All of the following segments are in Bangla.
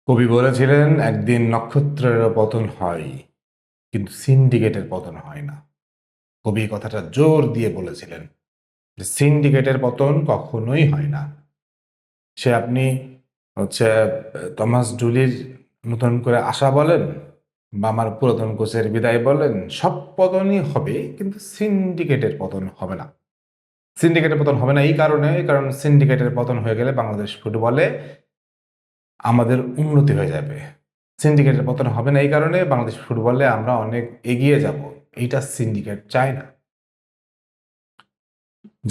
কবি বলেছিলেন একদিন নক্ষত্রের পতন হয়, কিন্তু সিন্ডিকেটের পতন হয় না। কবি এই কথাটা জোর দিয়ে বলেছিলেন যে সিন্ডিকেটের পতন কখনোই হয় না। সে আপনি হচ্ছে থমাস ডুলির নতুন করে আসা বলেন বা আমার পুরাতন কোচের বিদায় বলেন, সব পতনই হবে, কিন্তু সিন্ডিকেটের পতন হবে না। সিন্ডিকেটের পতন হবে না এই কারণে, কারণ সিন্ডিকেটের পতন হয়ে গেলে বাংলাদেশ ফুটবলে আমাদের উন্নতি হয়ে যাবে। সিন্ডিকেটের পতন হবে না এই কারণে বাংলাদেশ ফুটবলে আমরা অনেক এগিয়ে যাব। এইটা সিন্ডিকেট চায় না।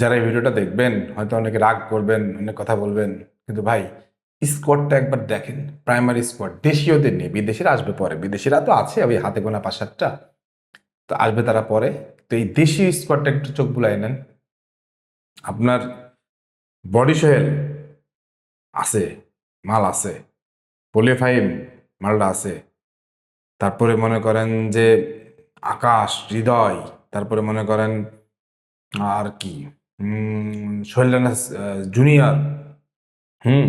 যারা এই ভিডিওটা দেখবেন হয়তো অনেকে রাগ করবেন, অনেক কথা বলবেন, কিন্তু ভাই স্কোয়াডটা একবার দেখেন। প্রাইমারি স্কোয়াড দেশীয়দের নিয়ে, বিদেশিরা আসবে পরে। বিদেশিরা তো আছে ওই হাতে গোনা ৫-৭টা, তো আসবে তারা পরে। তো এই দেশীয় স্কোয়াডটা একটু চোখ বুলাই নেন। আপনার বডি সোহেল আছে, মাল আছে। পোলিও মালটা আছে। তারপরে মনে করেন যে আকাশ, হৃদয়, তারপরে মনে করেন আর কি, শৈলেন্দ্র জুনিয়র। হুম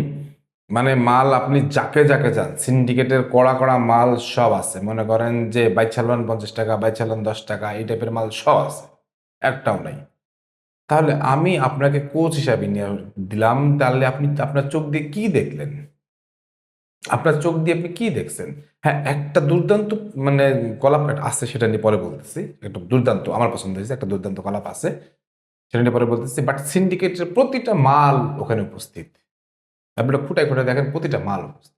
মানে মাল আপনি যাকে যাকে চান, সিন্ডিকেটের কড়া কড়া মাল সব আছে। মনে করেন যে বাইচালান 50 টাকা, বাইচালান 10 টাকা, এই টাইপের মাল সব আছে, একটাও নাই। তাহলে আমি আপনাকে কোচ হিসাবে নিয়ে দিলাম, তাহলে আপনি আপনার চোখ দিয়ে কি দেখলেন? আপনার চোখ দিয়ে আপনি কি দেখছেন? হ্যাঁ, একটা দুর্দান্ত মানে কলাপ আছে, সেটা নিয়ে পরে বলতেছি। একটা দুর্দান্ত আমার পছন্দ হয়েছে, একটা দুর্দান্ত কলাপ আছে, সেটা নিয়ে পরে বলতেছি। বাট সিন্ডিকেটের প্রতিটা মাল ওখানে উপস্থিত। আপনি খুঁটায় খুঁটায় দেখেন, প্রতিটা মাল উপস্থিত।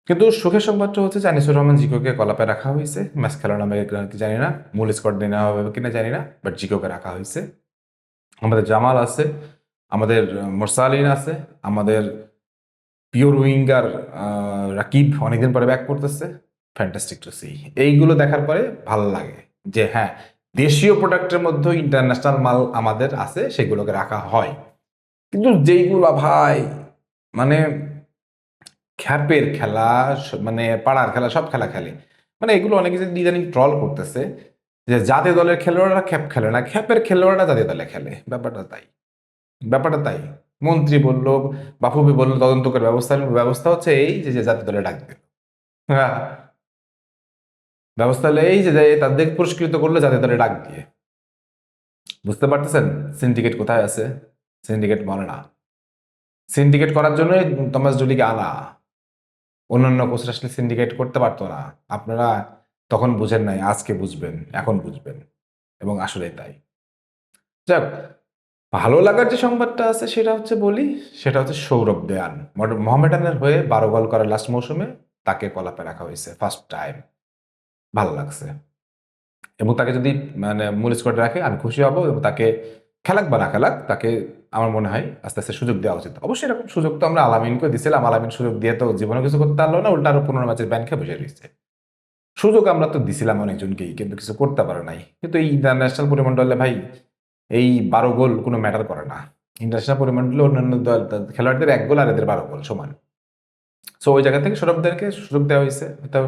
কিন্তু সুখের সংবাদটা হচ্ছে যে আনিসুর রহমান জিকোকে কলাপে রাখা হয়েছে। ম্যাচ খেলার নামে কি জানি না, মূল স্কোয়াড নিয়ে নেওয়া হবে কিনা জানি না, বাট জিকোকে রাখা হয়েছে। আমাদের জামাল আছে, আমাদের মোরসালিন আছে, আমাদের পিওর উইঙ্গার রাকিব অনেকদিন পরে ব্যাক করতেছে। Fantastic to see. এইগুলো দেখার পরে ভালো লাগে যে হ্যাঁ, দেশীয় প্রোডাক্টের মধ্যে ইন্টারন্যাশনাল মাল আমাদের আছে, সেগুলোকে রাখা হয়। কিন্তু যেইগুলো ভাই মানে খ্যাপের খেলা, মানে পাড়ার খেলা, সব খেলা খেলে, মানে এগুলো অনেকে যে ইদানিং ট্রল করতেছে যে জাতীয় দলের খেলোয়াড়রা খ্যাপ খেলে না, খ্যাপের খেলোয়াড়রা জাতীয় দলে খেলে। ব্যাপারটা তাই। মন্ত্রী বলল, বাফুফে বলল তদন্ত করে ব্যবস্থা নেব। ব্যবস্থা হচ্ছে এই যে যে জাতীয় দলে ডাক দিল। হ্যাঁ, ব্যবস্থা হলো এই যে যে তাদের পুরস্কৃত করলো জাতীয় দলে ডাক দিয়ে। বুঝতে পারতেছেন সিন্ডিকেট কোথায় আছে? সিন্ডিকেট বলে না। সিন্ডিকেট করার জন্যই থমাস ডুলিকে আনা। অন্যান্য কোচরা আসলে সিন্ডিকেট করতে পারতো না। আপনারা তখন বুঝেন নাই, আজকে বুঝবেন, এখন বুঝবেন, এবং আসলেই তাই। যাক, ভালো লাগার যে সংবাদটা আছে সেটা হচ্ছে বলি, সেটা হচ্ছে সৌরভ দেয়ান মোহামেডানের হয়ে 12 গোল করে লাস্ট মৌসুমে, তাকে কলাপে রাখা হয়েছে ফার্স্ট টাইম। ভালো লাগছে। এবং তাকে যদি মানে মূল স্কোয়াডে রাখে আমি খুশি হব, এবং তাকে খেলাক বা না খেলাক, তাকে আমার মনে হয় আস্তে আস্তে সুযোগ দেওয়া উচিত। অবশ্যই এরকম সুযোগ তো আমরা আলামিনকে দিয়েছিলাম। আলামিন সুযোগ দিয়ে তো জীবনে কিছু করতে পারলো না, উল্টা আরো 15 ম্যাচের ব্যান খেয়ে বসে রয়েছে। সুযোগ আমরা তো দিছিলাম অনেকজনকেই, কিন্তু কিছু করতে পারে নাই। কিন্তু এই ইন্টারন্যাশনাল পরিমণ্ডলে ভাই এই 12 গোল কোনো ম্যাটার করে না। ইন্টারন্যাশনাল পরিমণ্ডলে অন্যান্য খেলোয়াড়দের 1 গোল আর এদের 12 গোল সমান। সো ওই জায়গা থেকে সৌরভদেরকে সুযোগ দেওয়া হয়েছে। হয়তো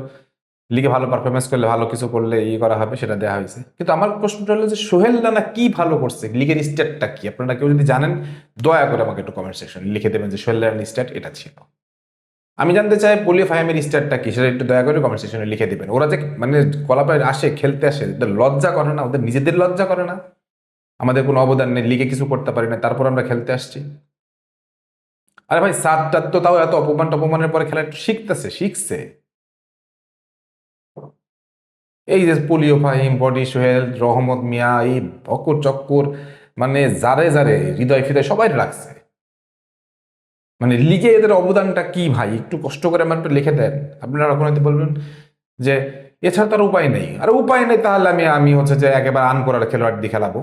লিগে ভালো পারফরমেন্স করলে, ভালো কিছু করলে করা হবে, সেটা দেওয়া হয়েছে। কিন্তু আমার প্রশ্নটা হলো যে সোহেল রানা কি ভালো করছে, লিগের স্ট্যাটটা কি? আপনারা কেউ যদি জানেন দয়া করে আমাকে একটু কমেন্ট সেকশনে লিখে দেবেন যে সোহেল রানার স্ট্যাট এটা ছিল। আমি জানতে চাই পোলিও ফাহিমের স্ট্যাটটা কি, সেটা একটু দয়া করে কমেন্ট সেকশনে লিখে দিবেন। ওরা যে মানে কলাপে আসে, খেলতে আসে, ওদের লজ্জা করে না? ওদের নিজেদের লজ্জা করে না? আমাদের কোনো অবদান নেই, লিগে কিছু করতে পারি না, তারপর আমরা খেলতে আসছি। আরে ভাই, সাতটার তো তাও এত অপমান টপমানের পরে খেলা একটু শিখছে। এই যে পোলিও ফাহিম, বডি সোহেল, রহমত মিয়া, এই বকর চক্কর, মানে যারে যারে হৃদয় ফিদয় সবাই রাখছে। মানে লিগে এদের অবদানটা কি ভাই? একটু কষ্ট করে আমার একটু লিখে দেন। আপনারা কখন হয়তো বলবেন যে এছাড়া তার উপায় নেই। আর উপায় নেই তাহলে আমি আমি হচ্ছে যে একেবারে করার খেলোয়াড় দিয়ে খেলাবো।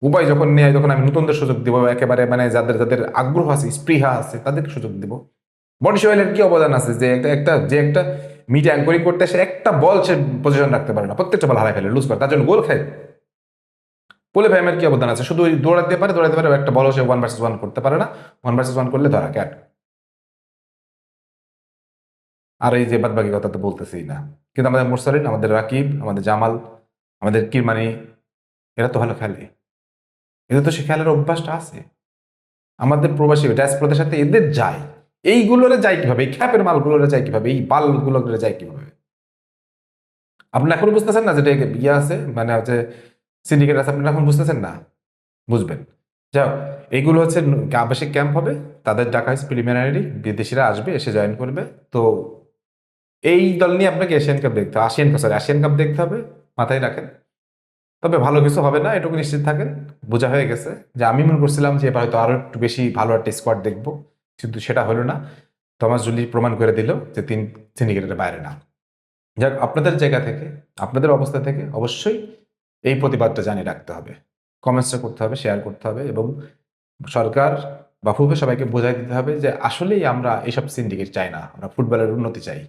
উপায় যখন নেই, তখন আমি নতুনদের সুযোগ দিব। একেবারে মানে যাদের যাদের আগ্রহ আছে, স্পৃহা আছে, তাদেরকে সুযোগ দিব। বডি সোহেলের কি অবদান আছে যে একটা মিড অ্যাঙ্করিং করতে এসে একটা বল সে পজিশন রাখতে পারে না, প্রত্যেকটা বল হারায় ফেলে, লুজ করে, তার জন্য গোল খায়। পোলে ভাইমের কি অবদান আছে? শুধু দৌড়াতে পারে, একটা বল সে 1 ভার্সেস 1 করতে পারে না। 1 ভার্সেস 1 করলে ধরা ক্যাট। আর এই যে বাদ বাকি কথা তো বলতেছেই না। কিন্তু আমাদের মুরসালিন, আমাদের রাকিব, আমাদের জামাল, আমাদের কিরমানি, এরা তো ভালো খেলে। এদের তো সে খেলার অভ্যাসটা আছে। আমাদের প্রবাসী ডায়াসপোরাদের সাথে এদের যায়, এইগুলোরে যায় কিভাবে, এই খ্যাপের মালগুলোরে যায় কিভাবে, এই বালগুলোরে যায় কিভাবে? আপনি এখন বুঝতেছেন না যেটা ইয়ে আছে, মানে হচ্ছে সিন্ডিকেট আছে, আপনি এখন বুঝতেছেন না? বুঝবেন। যাও, এইগুলো হচ্ছে আবাসিক ক্যাম্প হবে, তাদের ডাকা হয়েছে প্রিলিমিনারি, বিদেশিরা আসবে, এসে জয়েন করবে। তো এই দল নিয়ে আপনাকে এশিয়ান কাপ দেখতে হবে, আসিয়ান কাপ দেখতে হবে, মাথায় রাখেন। তবে ভালো কিছু হবে না, এটুকু নিশ্চিত থাকেন। বোঝা হয়ে গেছে যে আমি মনে করছিলাম যে এবার হয়তো আরো একটু বেশি ভালো একটা স্কোয়াড দেখবো, কিন্তু সেটা হলো না। থমাস জুলি প্রমাণ করে দিল যে তিন সিন্ডিকেটের বাইরে না। যাক, আপনাদের জায়গা থেকে, আপনাদের অবস্থা থেকে অবশ্যই এই প্রতিবাদটা জানিয়ে রাখতে হবে, কমেন্টসটা করতে হবে, শেয়ার করতে হবে, এবং সরকার বা ফুফে সবাইকে বোঝাই দিতে হবে যে আসলেই আমরা এইসব সিন্ডিকেট চাই না, আমরা ফুটবলের উন্নতি চাই।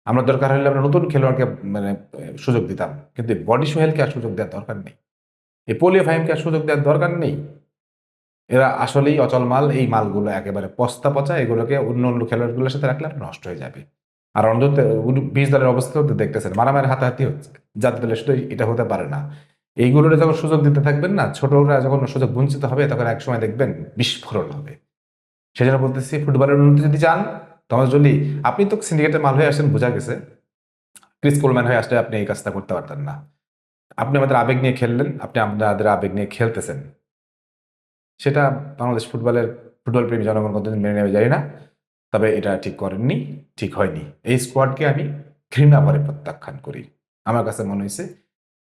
আমরা দরকার হলে আমরা নতুন খেলোয়াড়কে মানে সুযোগ দিতাম, কিন্তু বডি সোহেলকে আর সুযোগ দেওয়ার দরকার নেই, এই পোলিও ফাহিমকে আর সুযোগ দেওয়ার দরকার নেই। এরা আসলেই অচল মাল, এই মালগুলো একেবারে পস্তা পচা, এগুলোকে অন্য অন্য খেলোয়াড়গুলোর সাথে রাখলে নষ্ট হয়ে যাবে। আর অন্তত 20 দলের অবস্থাও তো দেখতেছেন, মারামারি হাতাহাতি হচ্ছে, জাতীয় দলে শুধু এটা হতে পারে না। এইগুলোর যখন সুযোগ দিতে থাকবেন না, ছোটরা যখন সুযোগ বঞ্চিত হবে, তখন একসময় দেখবেন বিস্ফোরণ হবে। সেজন্য বলতেছি, ফুটবলের উন্নতি যদি চান, তোমার যদি, আপনি তো সিন্ডিকেটের মাল হয়ে আসেন, বোঝা গেছে। ক্রিস কোলম্যান হয়ে আসলে আপনি এই কাজটা করতে পারতেন না। আপনি আমাদের আবেগ নিয়ে খেললেন, আপনি আমাদের আবেগ নিয়ে খেলতেছেন। সেটা বাংলাদেশ ফুটবল প্রেমী জনগণ কতদিন মেনে নেবে জানি না, তবে এটা ঠিক করেননি, ঠিক হয়নি। এই স্কোয়াডকে আমি ঘৃণা করে প্রত্যাখ্যান করি। আমার কাছে মনে হয়েছে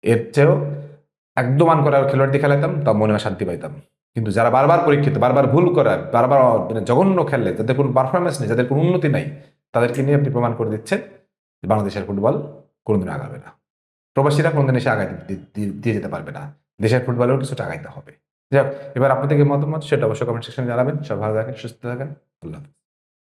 এর চেয়েও একদম আন করার খেলোয়াড় দিয়ে খেলাতাম, তা মনে হয় শান্তি পাইতাম। কিন্তু যারা বারবার পরীক্ষিত, বারবার ভুল করা, বারবার মানে জঘন্য খেলে, যাদের কোনো পারফরমেন্স নেই, যাদের কোনো উন্নতি নাই, তাদেরকে নিয়ে আপনি প্রমাণ করে দিচ্ছেন যে বাংলাদেশের ফুটবল কোনোদিন আগাবে না। প্রবাসীরা কোনোদিন এসে আগায় দিয়ে যেতে পারবে না, দেশের ফুটবলেও কিছুটা আগাইতে হবে। যাক, এবার আপনাদের মতামত সেটা অবশ্যই কমেন্ট সেকশনে জানাবেন। সব ভালো থাকেন, সুস্থ থাকেন, আল্লাহ হাফেজ।